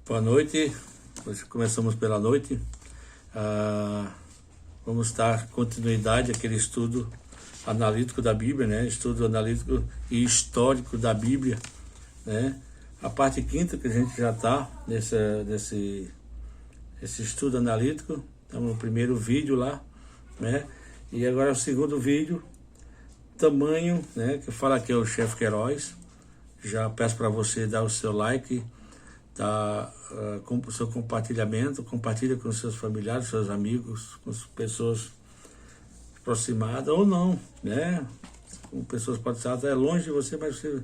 Boa noite, hoje começamos pela noite. Vamos dar continuidade àquele estudo analítico da Bíblia, né? Estudo analítico e histórico da Bíblia, né? A parte quinta que a gente já está nesse estudo analítico. Estamos no primeiro vídeo lá, né? E agora o segundo vídeo, tamanho, né? Que fala que é o chefe Queiroz. Já peço para você dar o seu like, com o seu compartilhamento, compartilha com seus familiares, seus amigos, com as pessoas aproximadas ou não, né? Com pessoas podem estar até longe de você, mas você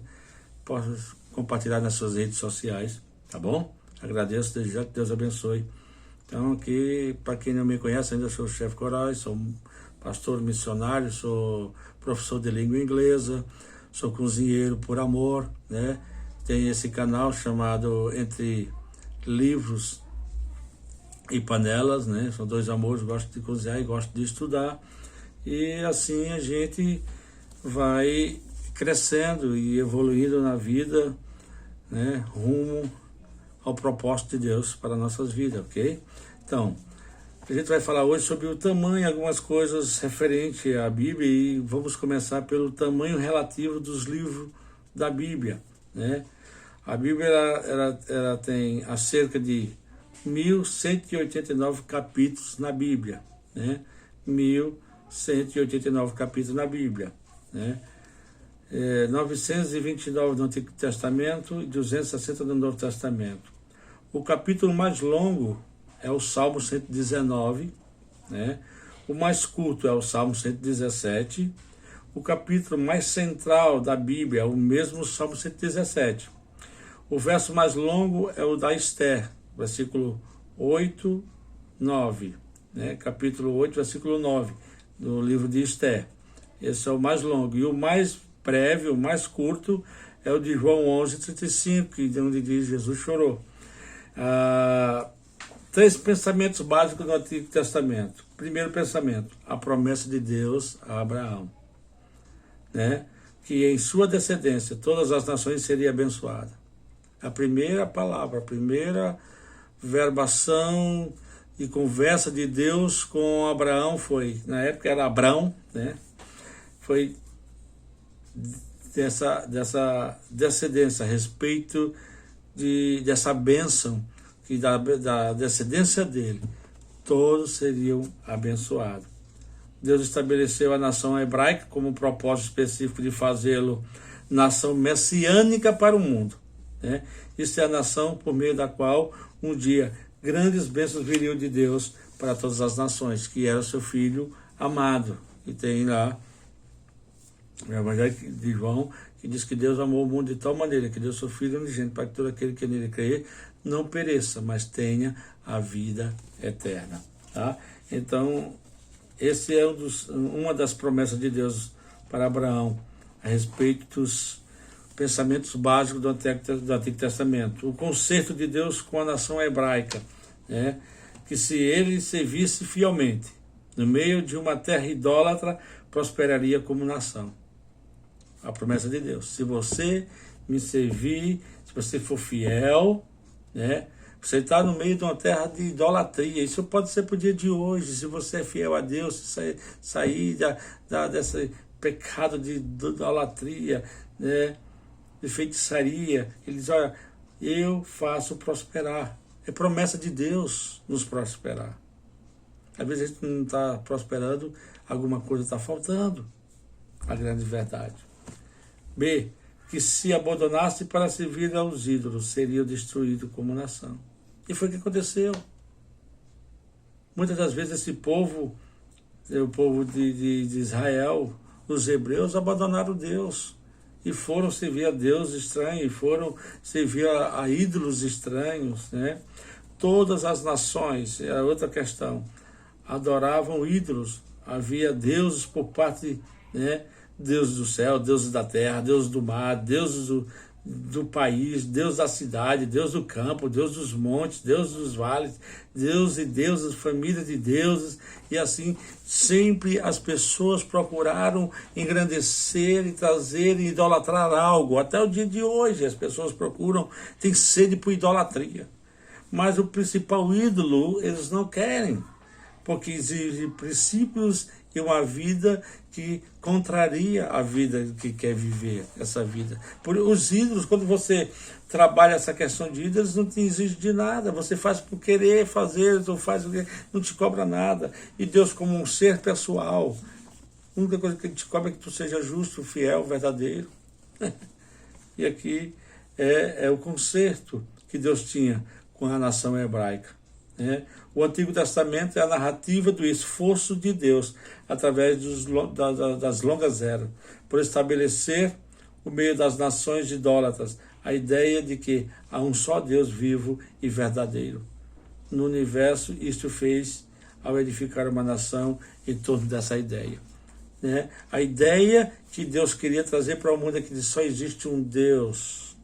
pode compartilhar nas suas redes sociais, tá bom? Agradeço desde já, que Deus abençoe. Então aqui, para quem não me conhece ainda, eu sou o chefe Queiroz, sou pastor missionário, sou professor de língua inglesa, sou cozinheiro por amor, né? Tem esse canal chamado Entre Livros e Panelas, né? São dois amores, gosto de cozinhar e gosto de estudar. E assim a gente vai crescendo e evoluindo na vida, né? Rumo ao propósito de Deus para nossas vidas, ok? Então, a gente vai falar hoje sobre o tamanho, algumas coisas referentes à Bíblia, e vamos começar pelo tamanho relativo dos livros da Bíblia, né? A Bíblia ela tem cerca de 1.189 capítulos na Bíblia, né? 1.189 capítulos na Bíblia, né? 929 no Antigo Testamento e 260 no Novo Testamento. O capítulo mais longo é o Salmo 119, né? O mais curto é o Salmo 117. O capítulo mais central da Bíblia é o mesmo Salmo 117. O verso mais longo é o da Esther, versículo 8, 9, né? Capítulo 8, versículo 9, do livro de Esther. Esse é o mais longo. E o mais breve, o mais curto, é o de João 11, 35, onde diz: Jesus chorou. 3 pensamentos básicos do Antigo Testamento. Primeiro pensamento, a promessa de Deus a Abraão, né? Que em sua descendência todas as nações seriam abençoadas. A primeira palavra, a primeira verbação e conversa de Deus com Abraão foi, na época era Abrão, né? Foi dessa descendência, a respeito dessa bênção, que da descendência dele, todos seriam abençoados. Deus estabeleceu a nação hebraica como um propósito específico de fazê-lo nação messiânica para o mundo, né? Isso é a nação por meio da qual um dia grandes bênçãos viriam de Deus para todas as nações, que era o seu filho amado. E tem lá o Evangelho de João, que diz que Deus amou o mundo de tal maneira que deu seu filho unigênito para que todo aquele que nele crer não pereça, mas tenha a vida eterna, tá? Então, esse é uma das promessas de Deus para Abraão a respeito dos pensamentos básicos do Antigo Testamento. O conserto de Deus com a nação hebraica, né? Que se ele servisse fielmente no meio de uma terra idólatra, prosperaria como nação. A promessa de Deus: se você me servir, se você for fiel, né? Você está no meio de uma terra de idolatria. Isso pode ser para o dia de hoje. Se você é fiel a Deus, se sair desse pecado de idolatria, né? De feitiçaria, ele diz: olha, eu faço prosperar. É promessa de Deus nos prosperar. Às vezes a gente não está prosperando, alguma coisa está faltando. A grande verdade. B, que se abandonasse para servir aos ídolos, seria destruído como nação. E foi o que aconteceu. Muitas das vezes esse povo, o povo de Israel, os hebreus, abandonaram Deus e foram servir a Deus estranho, e foram servir a ídolos estranhos, né? Todas as nações, é outra questão, adoravam ídolos. Havia deuses por parte, né? Deus do céu, Deus da terra, Deus do mar, Deus do país, Deus da cidade, Deus do campo, Deus dos montes, Deus dos vales, Deus e deusas, família de deuses, e assim sempre as pessoas procuraram engrandecer e trazer e idolatrar algo. Até o dia de hoje as pessoas procuram, têm sede por idolatria. mas o principal ídolo eles não querem, porque exige princípios e uma vida que contraria a vida que quer viver, essa vida. Por os ídolos, quando você trabalha essa questão de ídolos, não te exige de nada, você faz por querer fazer, ou faz o que não te cobra nada. E Deus, como um ser pessoal, a única coisa que ele te cobra é que tu seja justo, fiel, verdadeiro. E aqui é o conserto que Deus tinha com a nação hebraica. O Antigo Testamento é a narrativa do esforço de Deus através das longas eras, por estabelecer o meio das nações idólatras a ideia de que há um só Deus vivo e verdadeiro. No universo, isto fez ao edificar uma nação em torno dessa ideia. A ideia que Deus queria trazer para o mundo é que só existe um Deus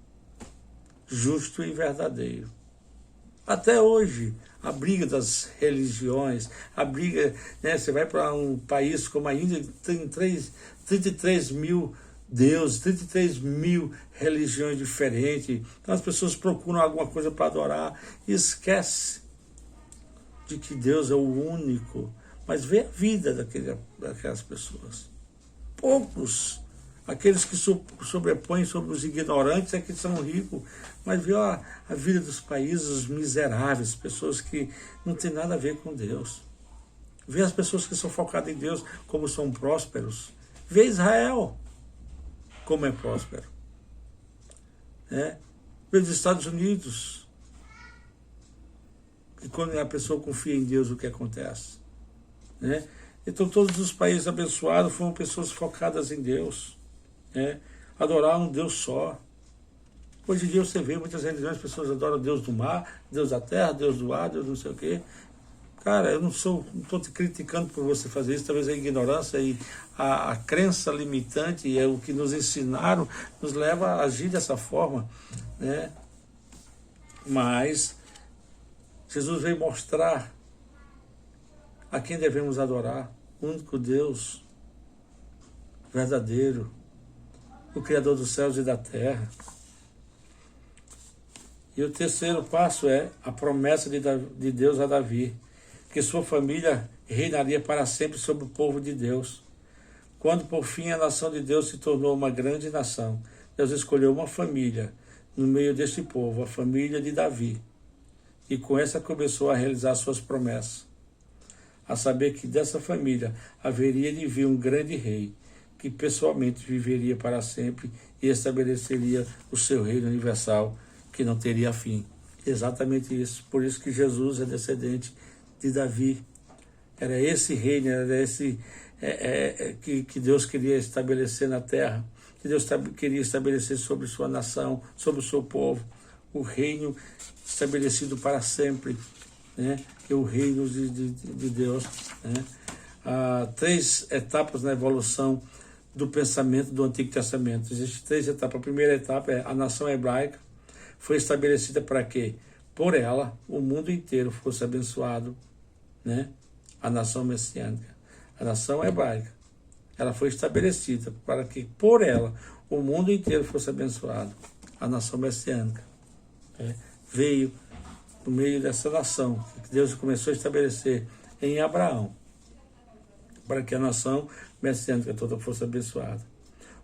justo e verdadeiro. Até hoje, a briga das religiões, a briga, você vai para um país como a Índia, tem 33 mil deuses, 33 mil religiões diferentes. Então as pessoas procuram alguma coisa para adorar e esquece de que Deus é o único. Mas vê a vida daquelas pessoas. Poucos, aqueles que sobrepõem sobre os ignorantes é que são ricos, mas vê a vida dos países, os miseráveis, pessoas que não tem nada a ver com Deus. Vê as pessoas que são focadas em Deus, como são prósperos. Vê Israel, como é próspero. Vê os Estados Unidos, e quando a pessoa confia em Deus, o que acontece? Então todos os países abençoados foram pessoas focadas em Deus, adorar um Deus só. Hoje em dia você vê muitas religiões, as pessoas adoram Deus do mar, Deus da terra, Deus do ar, Deus não sei o quê. Cara, eu não estou te criticando por você fazer isso, talvez a ignorância e a crença limitante é o que nos ensinaram, nos leva a agir dessa forma, Mas Jesus veio mostrar a quem devemos adorar, o único Deus verdadeiro, o Criador dos céus e da terra. E o terceiro passo é a promessa de Deus a Davi, que sua família reinaria para sempre sobre o povo de Deus. Quando por fim a nação de Deus se tornou uma grande nação, Deus escolheu uma família no meio deste povo, a família de Davi, e com essa começou a realizar suas promessas. A saber que dessa família haveria de vir um grande rei, que pessoalmente viveria para sempre e estabeleceria o seu reino universal, que não teria fim. Exatamente isso. Por isso que Jesus é descendente de Davi. Era esse reino, era esse que Deus queria estabelecer na terra, que Deus queria estabelecer sobre sua nação, sobre o seu povo, o reino estabelecido para sempre, que é o reino de Deus. Há 3 etapas na evolução do pensamento do Antigo Testamento. Existem 3 etapas. A primeira etapa é a nação hebraica, foi estabelecida para que, por ela, o mundo inteiro fosse abençoado, A nação messiânica. A nação hebraica, ela foi estabelecida para que, por ela, o mundo inteiro fosse abençoado. A nação messiânica veio no meio dessa nação, que Deus começou a estabelecer em Abraão, para que a nação messiânica toda fosse abençoada.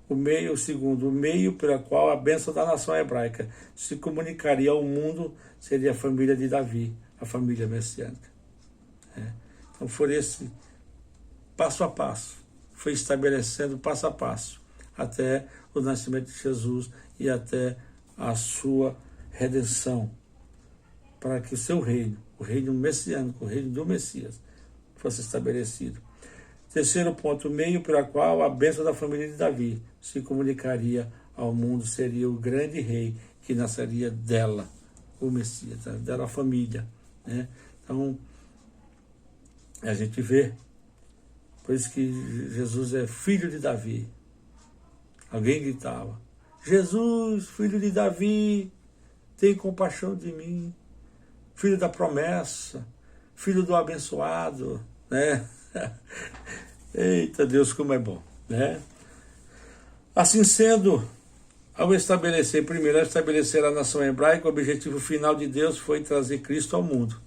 O segundo, o meio pelo qual a bênção da nação hebraica se comunicaria ao mundo seria a família de Davi, a família messiânica. Então foi esse passo a passo, foi estabelecendo passo a passo, até o nascimento de Jesus e até a sua redenção, para que o seu reino, o reino messiânico, o reino do Messias, fosse estabelecido. Terceiro ponto, o meio pelo qual a bênção da família de Davi se comunicaria ao mundo seria o grande rei que nasceria dela, o Messias, dela família. Então, a gente vê, por isso que Jesus é filho de Davi. Alguém gritava, Jesus, filho de Davi, tem compaixão de mim, filho da promessa, filho do abençoado, Eita Deus, como é bom, Assim sendo, Ao estabelecer a nação hebraica, o objetivo final de Deus foi trazer Cristo ao mundo.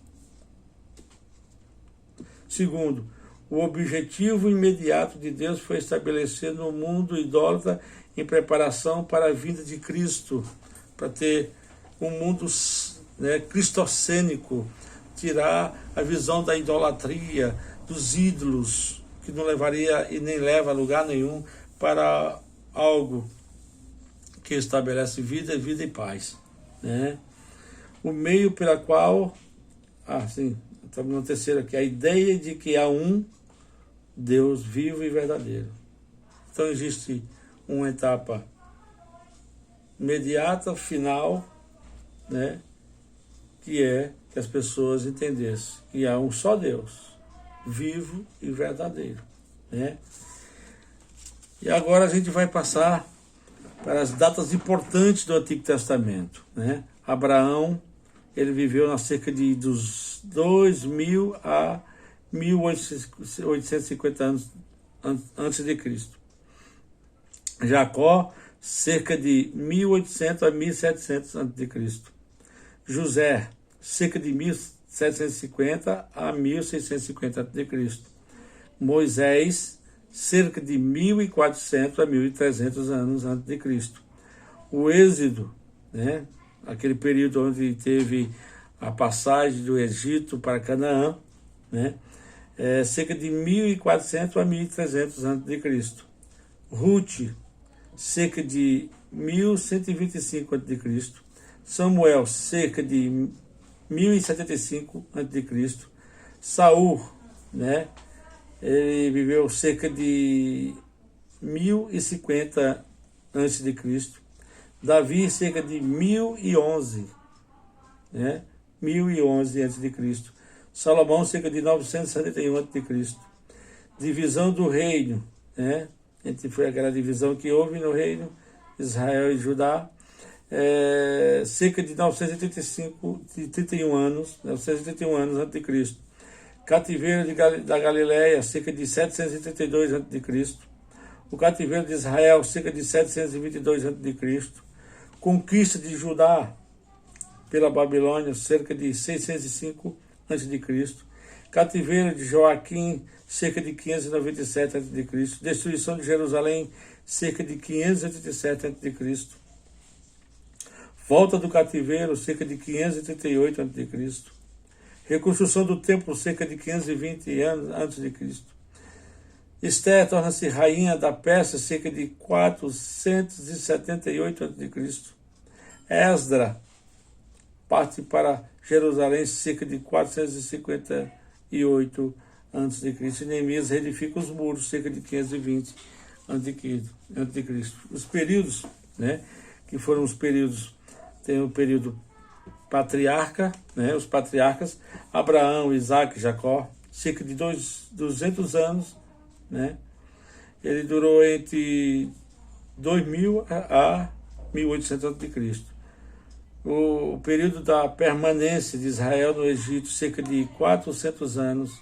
Segundo, o objetivo imediato de Deus foi estabelecer no mundo idólatra em preparação para a vinda de Cristo, para ter um mundo, né, cristocênico, tirar a visão da idolatria, dos ídolos, que não levaria e nem leva a lugar nenhum, para algo que estabelece vida e paz, né? O meio pela qual, estamos no terceiro aqui, a ideia de que há um Deus vivo e verdadeiro. Então existe uma etapa imediata, final, né? Que é que as pessoas entendessem que há um só Deus, vivo e verdadeiro, né? E agora a gente vai passar para as datas importantes do Antigo Testamento, né? Abraão, ele viveu na cerca de dos 2.000 a 1.850 anos antes de Cristo. Jacó, cerca de 1.800 a 1.700 antes de Cristo. José, cerca de 1.750 a 1.650 antes de Cristo. Moisés, cerca de 1.400 a 1.300 anos antes de Cristo. O Êxodo, né, aquele período onde teve a passagem do Egito para Canaã, né, cerca de 1.400 a 1.300 antes de Cristo. Ruth, cerca de 1.125 antes de Cristo. Samuel, cerca de 1.075 antes de Cristo. Saul, né, ele viveu cerca de 1.050 antes de Cristo. Davi, cerca de 1.011, né? 1.011 antes de Cristo. Salomão, cerca de 971 antes de Cristo. Divisão do reino, né? Foi aquela divisão que houve no reino, Israel e Judá. Cerca de 931 anos antes de Cristo. Cativeiro da Galileia, cerca de 732 a.C. O cativeiro de Israel, cerca de 722 a.C. Conquista de Judá pela Babilônia, cerca de 605 a.C. Cativeiro de Joaquim, cerca de 597 a.C. Destruição de Jerusalém, cerca de 587 a.C. Volta do cativeiro, cerca de 538 a.C. Reconstrução do templo, cerca de 520 anos antes de Cristo. Esther torna-se rainha da Pérsia, cerca de 478 a.C. Esdra parte para Jerusalém, cerca de 458 a.C. Neemias reedifica os muros, cerca de 520 a.C. Os períodos, né, que foram os períodos, tem o período patriarca, né, os patriarcas, Abraão, Isaac, Jacó, cerca de 200 anos, né? Ele durou entre 2.000 a 1.800 a.C. O período da permanência de Israel no Egito, cerca de 400 anos.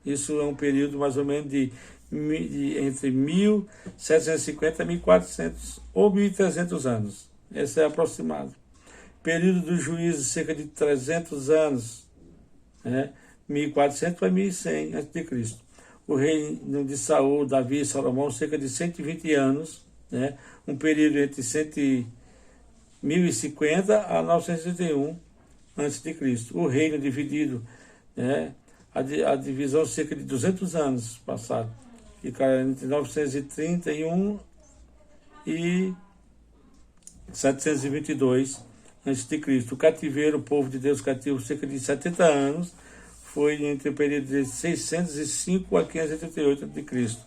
Isso é um período mais ou menos de entre 1.750 a 1.400 ou 1.300 anos. Esse é aproximado. Período dos juízes, cerca de 300 anos, né? 1.400 a 1.100 a.C. O reino de Saul, Davi e Salomão, cerca de 120 anos, né? Um período entre 1050 a 961 a.C. O reino dividido, né? A divisão, cerca de 200 anos passaram, ficaram entre 931 e 722 a.C. O cativeiro, o povo de Deus cativo, cerca de 70 anos, foi entre o período de 605 a 588 a.C.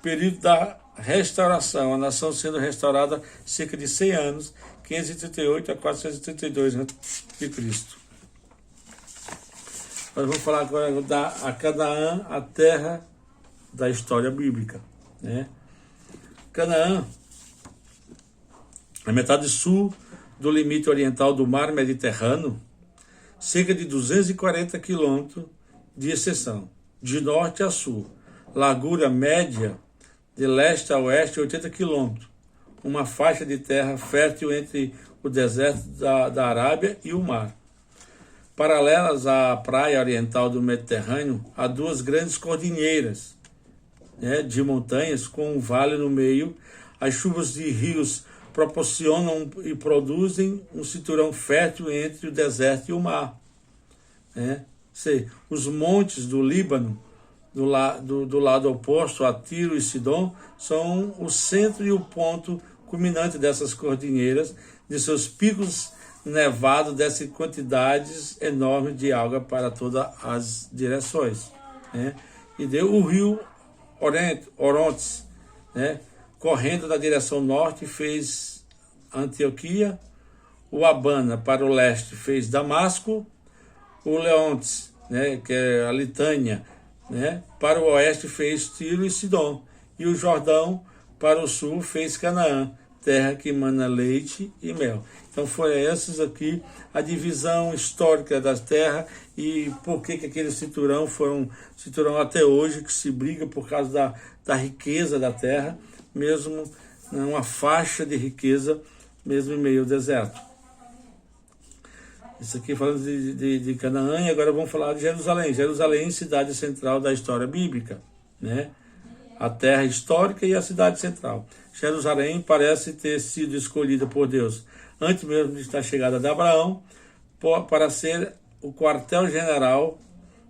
Período da restauração, a nação sendo restaurada cerca de 100 anos, 538 a 432 a.C. Nós vamos falar agora da Canaã, a terra da história bíblica, né? Canaã, a metade sul do limite oriental do mar Mediterrâneo, cerca de 240 quilômetros de extensão, de norte a sul. Largura média, de leste a oeste, 80 quilômetros. uma faixa de terra fértil entre o deserto da Arábia e o mar. Paralelas à praia oriental do Mediterrâneo, há duas grandes cordilheiras, de montanhas com um vale no meio. As chuvas de rios proporcionam e produzem um cinturão fértil entre o deserto e o mar. Os montes do Líbano, do lado oposto a Tiro e Sidom, são o centro e o ponto culminante dessas cordilheiras. De seus picos nevados descem quantidades enormes de água para todas as direções. E deu o rio Orontes, correndo na direção norte, fez Antioquia. O Abana, para o leste, fez Damasco. O Leontes, que é a Litânia, para o oeste fez Tiro e Sidom. E o Jordão, para o sul, fez Canaã, terra que emana leite e mel. Então foi essas aqui a divisão histórica das terras e por que aquele cinturão foi um cinturão até hoje que se briga por causa da riqueza da terra, mesmo uma faixa de riqueza, mesmo em meio ao deserto. Isso aqui falando de Canaã, e agora vamos falar de Jerusalém. Jerusalém, cidade central da história bíblica, a terra histórica e a cidade central. Jerusalém parece ter sido escolhida por Deus antes mesmo da chegada de Abraão para ser o quartel-general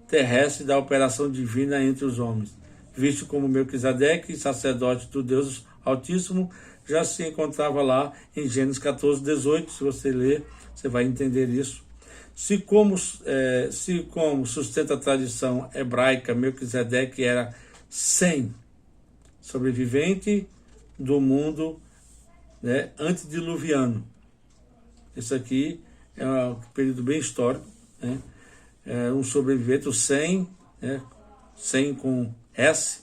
terrestre da operação divina entre os homens. Visto como Melquisedeque, sacerdote do Deus Altíssimo, já se encontrava lá em Gênesis 14, 18. Se você ler, você vai entender isso. Se como sustenta a tradição hebraica, Melquisedeque era Sem, sobrevivente do mundo antediluviano. Isso aqui é um período bem histórico. É um sobrevivente, o Sem, Sem com S,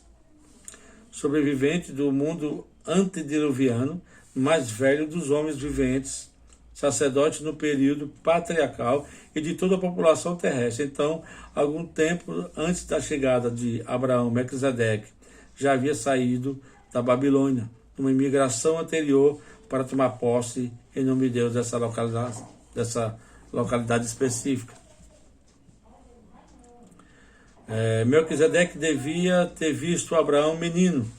sobrevivente do mundo antediluviano, mais velho dos homens viventes, sacerdote no período patriarcal e de toda a população terrestre. Então, algum tempo antes da chegada de Abraão, Melquisedeque já havia saído da Babilônia, numa imigração anterior para tomar posse em nome de Deus dessa localidade específica. Melquisedeque devia ter visto Abraão menino,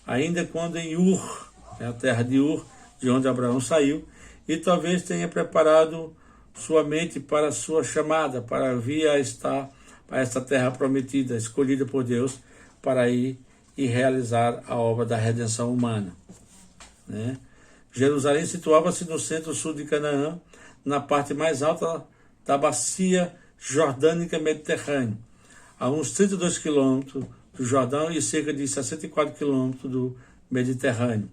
ainda quando em Ur, a terra de Ur, de onde Abraão saiu, e talvez tenha preparado sua mente para sua chamada, para vir a estar a esta terra prometida, escolhida por Deus, para ir e realizar a obra da redenção humana. Jerusalém situava-se no centro-sul de Canaã, na parte mais alta da bacia jordânica mediterrânea, a uns 32 quilômetros do Jordão e cerca de 64 quilômetros do Mediterrâneo.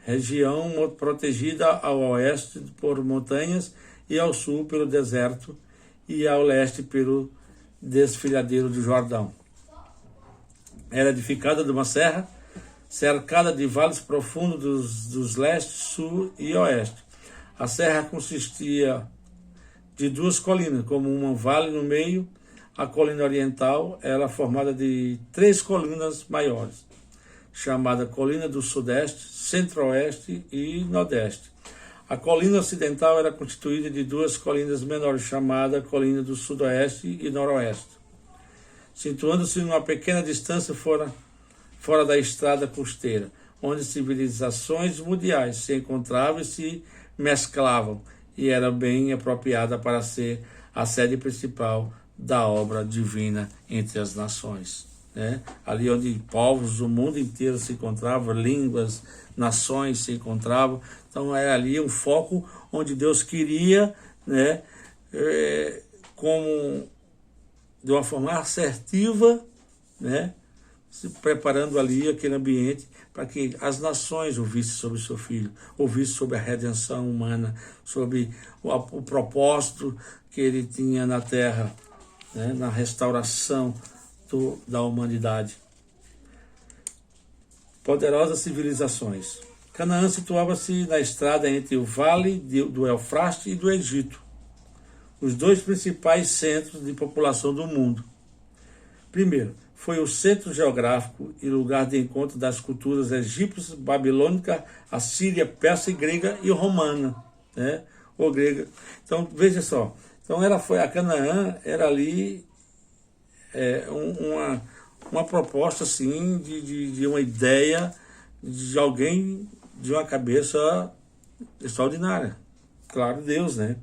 Região protegida ao oeste por montanhas e ao sul pelo deserto e ao leste pelo desfiladeiro do Jordão. Era edificada de uma serra, cercada de vales profundos dos leste, sul e oeste. A serra consistia de duas colinas, como um vale no meio. A colina oriental era formada de 3 colinas maiores, chamada Colina do Sudeste, Centro-Oeste e Nordeste. A colina ocidental era constituída de 2 colinas menores, chamada Colina do Sudoeste e Noroeste, situando-se numa pequena distância fora da estrada costeira, onde civilizações mundiais se encontravam e se mesclavam, e era bem apropriada para ser a sede principal da obra divina entre as nações. Ali onde povos do mundo inteiro se encontravam, línguas, nações se encontravam. Então era ali um foco onde Deus queria, como de uma forma assertiva, se preparando ali aquele ambiente para que as nações ouvissem sobre o seu Filho, ouvissem sobre a redenção humana, sobre o propósito que ele tinha na terra, na restauração da humanidade. Poderosas civilizações. Canaã situava-se na estrada entre o vale do Eufrates e do Egito, os 2 principais centros de população do mundo. Primeiro, foi o centro geográfico e lugar de encontro das culturas egípcia, babilônica, assíria, persa e grega e romana, né? Ou grega. Então, veja só. Então, a Canaã era ali uma proposta, assim, de uma ideia de alguém de uma cabeça extraordinária. Claro, Deus, né?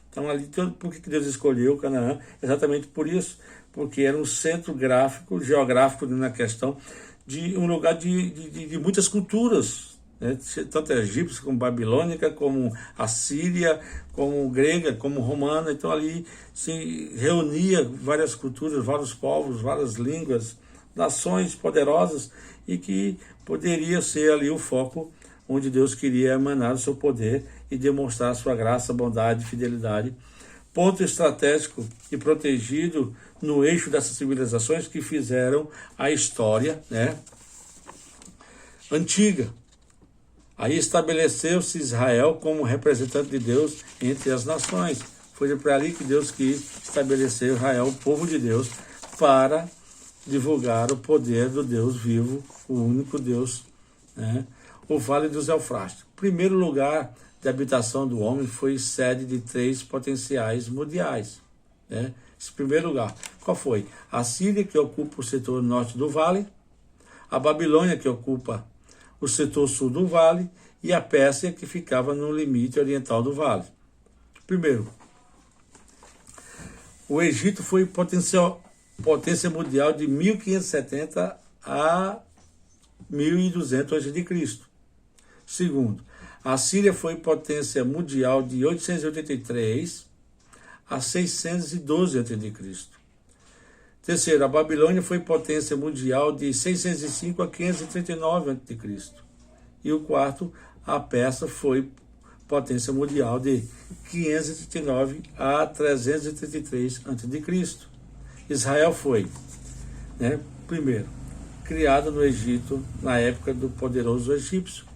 Então, ali, por que Deus escolheu Canaã? Exatamente por isso. Porque era um centro geográfico na questão de um lugar de muitas culturas, né? Tanto egípcia como babilônica, como assíria, como grega, como romana. Então ali se reunia várias culturas, vários povos, várias línguas, nações poderosas, e que poderia ser ali o foco onde Deus queria emanar o seu poder e demonstrar a sua graça, bondade e fidelidade. Ponto estratégico e protegido no eixo dessas civilizações que fizeram a história, né, antiga. Aí estabeleceu-se Israel como representante de Deus entre as nações. Foi para ali que Deus quis estabelecer Israel, o povo de Deus, para divulgar o poder do Deus vivo, o único Deus, né? O Vale dos Eufrates. O primeiro lugar de habitação do homem foi sede de 3 potenciais mundiais, né? Esse primeiro lugar, qual foi? A Síria, que ocupa o setor norte do vale, a Babilônia, que ocupa o setor sul do vale, e a Pérsia, que ficava no limite oriental do vale. Primeiro, o Egito foi potência mundial de 1570 a 1200 a.C. Segundo, a Síria foi potência mundial de 883 a 612 a.C. Terceiro, a Babilônia foi potência mundial de 605 a 539 a.C. E o quarto, a Pérsia foi potência mundial de 539 a 333 a.C. Israel foi, né, primeiro, criado no Egito na época do poderoso egípcio,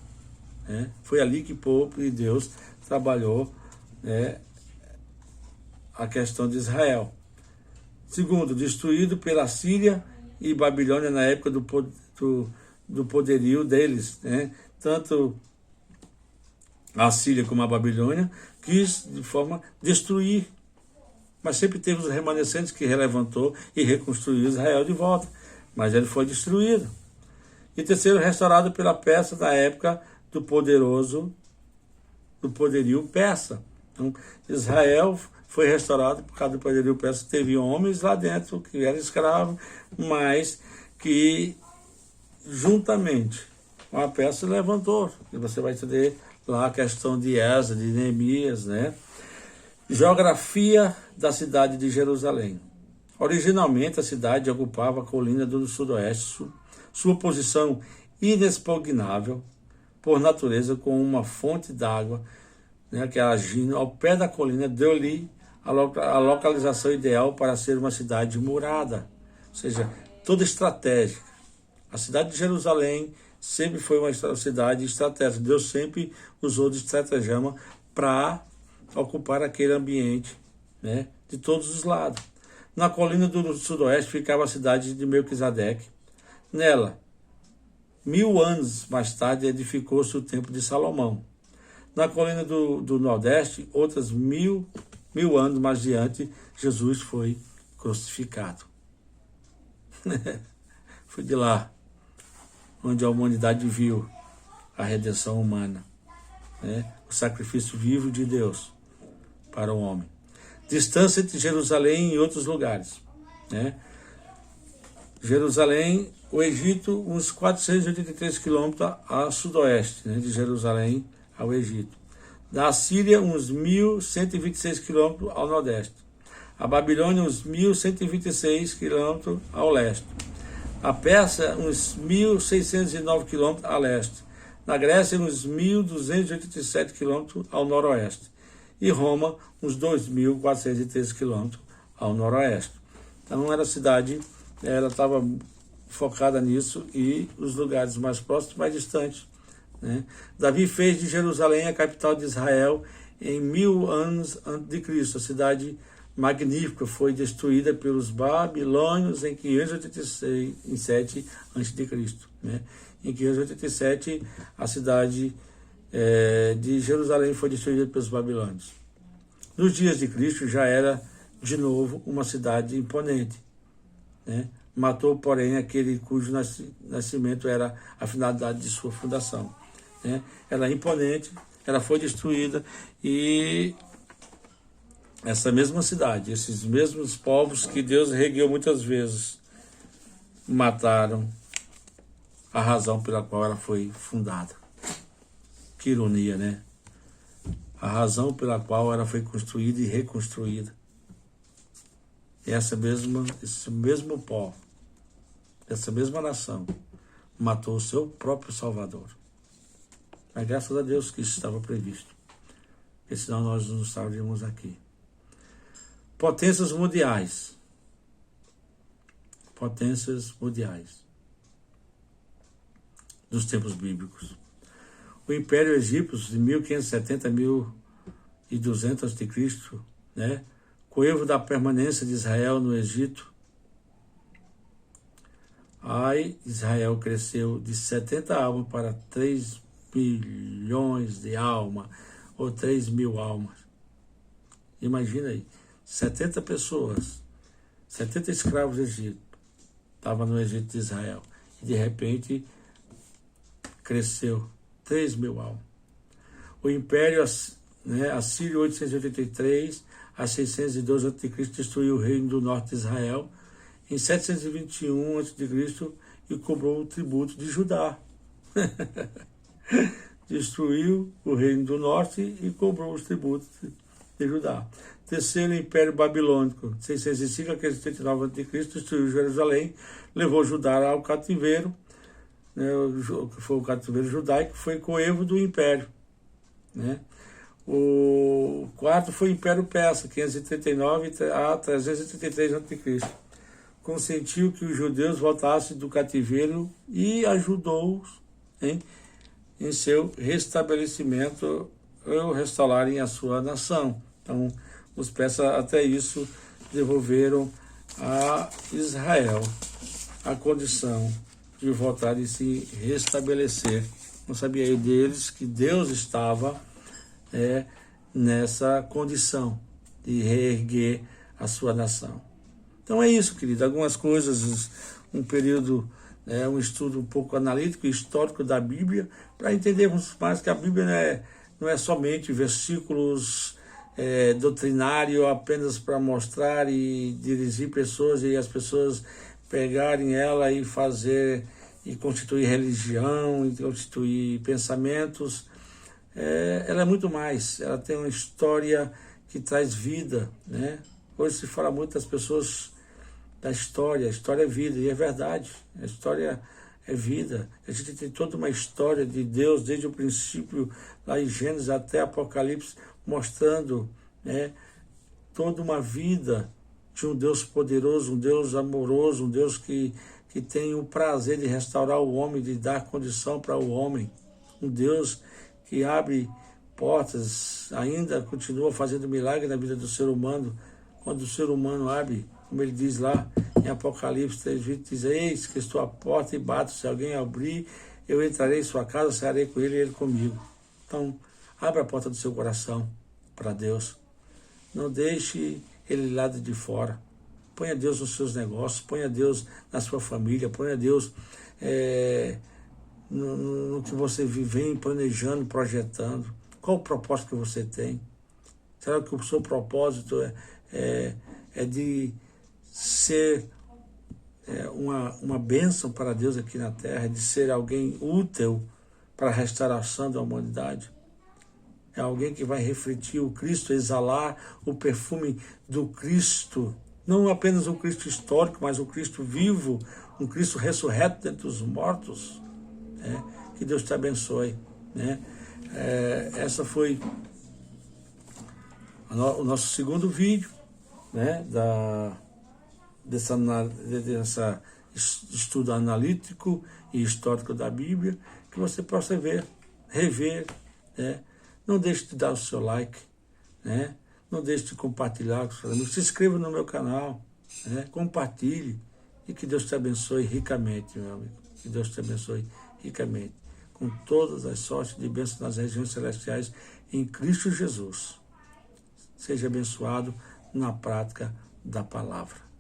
né? Foi ali que o povo de Deus trabalhou, né, a questão de Israel. Segundo, destruído pela Síria e Babilônia na época do poderio deles, né? Tanto a Síria como a Babilônia quis de forma destruir, mas sempre teve os remanescentes que relevantou e reconstruiu Israel de volta, mas ele foi destruído. E terceiro, restaurado pela Pérsia na época do poderio persa. Então, Israel foi restaurado por causa do poderio persa. Teve homens lá dentro que eram escravos, mas que juntamente com a Pérsia levantou. E você vai entender lá a questão de Esdras, de Neemias, né? Geografia da cidade de Jerusalém. Originalmente a cidade ocupava a colina do sudoeste, sua posição inexpugnável por natureza, com uma fonte d'água, né, que era agindo ao pé da colina, deu-lhe a localização ideal para ser uma cidade murada, ou seja, toda estratégica. A cidade de Jerusalém sempre foi uma cidade estratégica. Deus sempre usou de estratagema para ocupar aquele ambiente, né, de todos os lados. Na colina do sudoeste ficava a cidade de Melquisedeque. Nela, 1000 anos mais tarde, edificou-se o templo de Salomão. Na colina do nordeste, outras mil anos mais adiante, Jesus foi crucificado. Foi de lá onde a humanidade viu a redenção humana, né? O sacrifício vivo de Deus para o homem. Distância entre Jerusalém e outros lugares, né? Jerusalém, o Egito, uns 483 quilômetros a sudoeste, né, de Jerusalém ao Egito. Da Síria, uns 1.126 quilômetros ao nordeste. A Babilônia, uns 1.126 quilômetros ao leste. A Pérsia, uns 1.609 quilômetros a leste. Na Grécia, uns 1.287 quilômetros ao noroeste. E Roma, uns 2.413 quilômetros ao noroeste. Então era a cidade, ela estava focada nisso, e os lugares mais próximos, mais distantes, né? Davi fez de Jerusalém a capital de Israel em 1000 anos antes de Cristo. A cidade magnífica foi destruída pelos babilônios em 587 a.C., né? Em 587, a cidade de Jerusalém foi destruída pelos babilônios. Nos dias de Cristo já era, de novo, uma cidade imponente, né? Matou, porém, aquele cujo nascimento era a finalidade de sua fundação, né? Ela é imponente, ela foi destruída e essa mesma cidade, esses mesmos povos que Deus regueu muitas vezes, mataram a razão pela qual ela foi fundada. Que ironia, né? A razão pela qual ela foi construída e reconstruída. Esse mesmo povo, essa mesma nação, matou o seu próprio Salvador. Mas graças a Deus que isso estava previsto, porque senão nós não estaríamos aqui. Potências mundiais. Potências mundiais. Dos tempos bíblicos. O Império Egípcio, de 1570 a 1200 a.C., né? Coevo da permanência de Israel no Egito. Aí Israel cresceu de 70 almas para 3 milhões de almas, ou 3 mil almas. Imagina aí, 70 pessoas, 70 escravos do Egito, estavam no Egito de Israel. E de repente cresceu 3 mil almas. O Império Assírio, 883 a 612 a.C., destruiu o reino do norte de Israel. Em 721 a.C., e cobrou o tributo de Judá. Destruiu o reino do norte e cobrou os tributos de Judá. Terceiro Império Babilônico, 605 a 539 a.C., destruiu Jerusalém, levou Judá ao cativeiro, né, que foi o cativeiro judaico, foi coevo do Império, né? O quarto foi o Império Persa, 539 a 333 a.C., consentiu que os judeus voltassem do cativeiro e ajudou-os em seu restabelecimento ou restaurarem a sua nação. Então, os persas até isso devolveram a Israel a condição de voltar e se restabelecer. Não sabia aí deles que Deus estava nessa condição de reerguer a sua nação. Então é isso, querido. Algumas coisas, um período, um estudo um pouco analítico e histórico da Bíblia, para entendermos mais que a Bíblia não é somente versículos doutrinários apenas para mostrar e dirigir pessoas e as pessoas pegarem ela e fazer e constituir religião, e constituir pensamentos. Ela é muito mais, ela tem uma história que traz vida, né? Hoje se fala muito das pessoas da história, a história é vida, e é verdade, a história é vida. A gente tem toda uma história de Deus, desde o princípio, lá em Gênesis até Apocalipse, mostrando, né, toda uma vida de um Deus poderoso, um Deus amoroso, um Deus que tem o prazer de restaurar o homem, de dar condição para o homem, um Deus que abre portas, ainda continua fazendo milagre na vida do ser humano. Quando o ser humano abre, como ele diz lá em Apocalipse 3:20, diz: eis que estou à porta e bato, se alguém abrir, eu entrarei em sua casa, cearei com ele e ele comigo. Então, abra a porta do seu coração para Deus. Não deixe ele lado de fora. Ponha Deus nos seus negócios, ponha Deus na sua família, ponha Deus no que você vem planejando, projetando. Qual o propósito que você tem? Será que o seu propósito é de ser uma bênção para Deus aqui na terra, de ser alguém útil para a restauração da humanidade? É alguém que vai refletir o Cristo, exalar o perfume do Cristo, não apenas o Cristo histórico, mas o Cristo vivo, um Cristo ressurreto dentre os mortos. Que Deus te abençoe. Essa foi o nosso segundo vídeo, dessa estudo analítico e histórico da Bíblia, que você possa rever. Não deixe de dar o seu like, Não deixe de compartilhar com os seus amigos. Se inscreva no meu canal, né? Compartilhe. E que Deus te abençoe ricamente, meu amigo. Que Deus te abençoe ricamente. Com todas as sortes de bênçãos nas regiões celestiais em Cristo Jesus. Seja abençoado na prática da palavra.